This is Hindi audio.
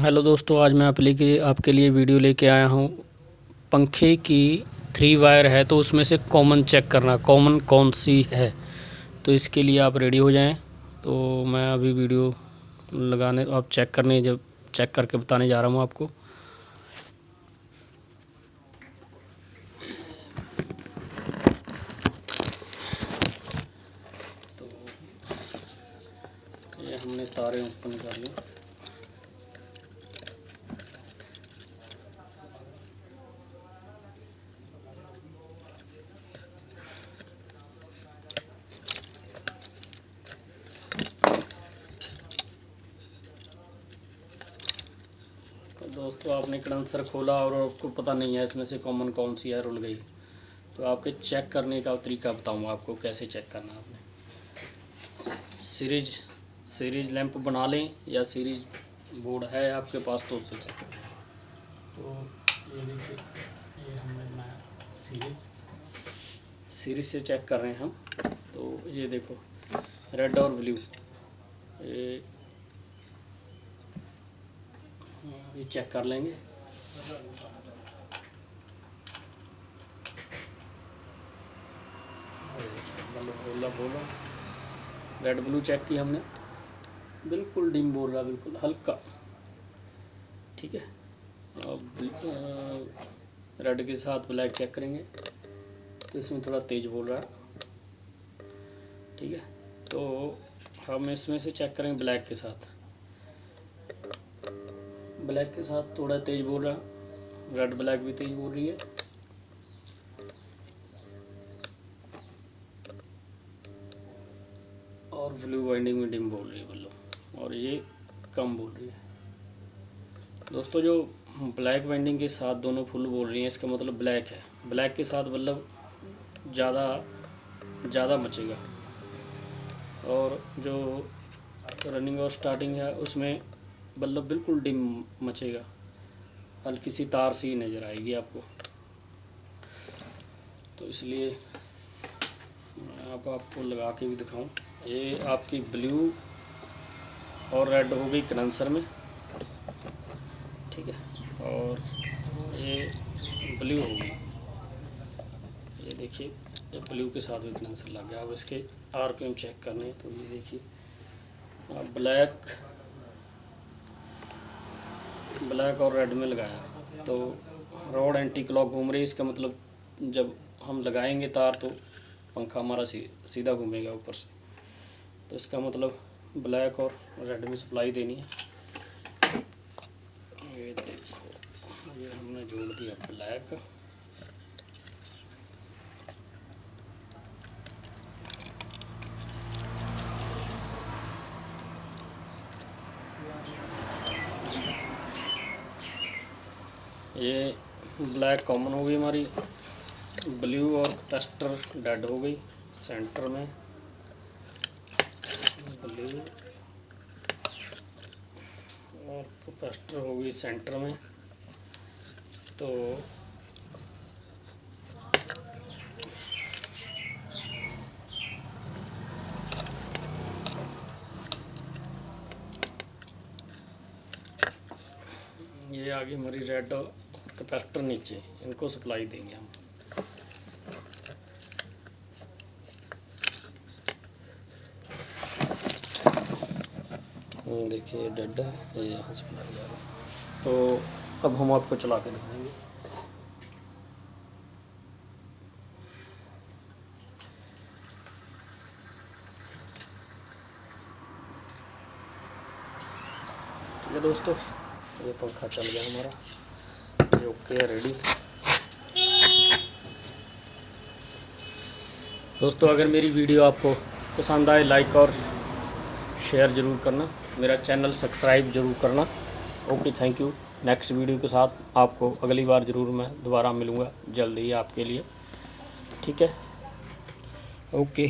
हेलो दोस्तों, आज मैं आपके लिए वीडियो लेके आया हूँ। पंखे की 3 वायर है तो उसमें से कॉमन चेक करना, कॉमन कौन सी है। तो इसके लिए आप रेडी हो जाएं। तो मैं अभी वीडियो लगाने आप चेक करने जब चेक करके बताने जा रहा हूँ आपको। तो ये हमने तारे ओपन कर ली। तो दोस्तों, आपने कंडेंसर खोला और आपको पता नहीं है इसमें से कॉमन कौन सी है, रुल गई। तो आपके चेक करने का तरीका बताऊंगा आपको कैसे चेक करना है। आपने सीरीज लैंप बना लें या सीरीज बोर्ड है आपके पास तो उससे चेक करें। तो ये देखिए, ये हमने बनाया सीरीज से चेक कर रहे हैं हम। तो ये देखो, रेड और ब्लू, ये चेक कर लेंगे। बोलो रेड ब्लू चेक की हमने, बिल्कुल डिम बोल रहा, बिल्कुल हल्का। ठीक है, अब रेड के साथ ब्लैक चेक करेंगे तो इसमें थोड़ा तेज बोल रहा है। ठीक है, तो हम इसमें से चेक करेंगे ब्लैक के साथ। ब्लैक के साथ थोड़ा तेज बोल रहा, रेड ब्लैक भी तेज बोल रही है। और ब्लू वाइंडिंग में डिम बोल रही है बल्लो, और ये कम बोल रही है। दोस्तों, जो ब्लैक वाइंडिंग के साथ दोनों फुल बोल रही हैं, इसका मतलब ब्लैक है। ब्लैक के साथ बल्ब ज़्यादा मचेगा। और जो रनिंग और स्टार्टिंग है उसमें बल्ब बिल्कुल डिम मचेगा, हल्की सी तार सी नज़र आएगी आपको। तो इसलिए मैं आपको लगा के भी दिखाऊं। ये आपकी ब्लू और रेड हो गई कंडेंसर में। ठीक है, और ये ब्लू हो गई। ये देखिए, ये ब्लू के साथ भी कंडेंसर लग गया। अब इसके आरपीएम चेक करने, तो ये देखिए, ब्लैक और रेड में लगाया तो रॉड एंटी क्लॉक घूम रही है। इसका मतलब जब हम लगाएंगे तार तो पंखा हमारा सीधा घूमेगा ऊपर से। तो इसका मतलब ब्लैक और रेड में सप्लाई देनी है। ये देखो, ये हमने जोड़ दिया ब्लैक। ये ब्लैक कॉमन हो गई हमारी, ब्लू और कैपेसिटर डेड हो गई सेंटर में। ब्लू और कैपेसिटर हो गई सेंटर में। तो ये आगे हमारी रेड और कैपेसिटर नीचे, इनको सप्लाई देंगे हम। देखिए डेड है, ये यहाँ सप्लाई जा रहा है। तो अब हम आपको चला के दिखाएंगे। ठीक है दोस्तों, ये पंखा चल गया हमारा, ये ओके है, रेडी। दोस्तों, अगर मेरी वीडियो आपको पसंद आए, लाइक और शेयर ज़रूर करना, मेरा चैनल सब्सक्राइब ज़रूर करना। Okay, thank you. Next video के साथ आपको अगली बार ज़रूर मैं दोबारा मिलूँगा जल्दी ही आपके लिए। ठीक है, ओके।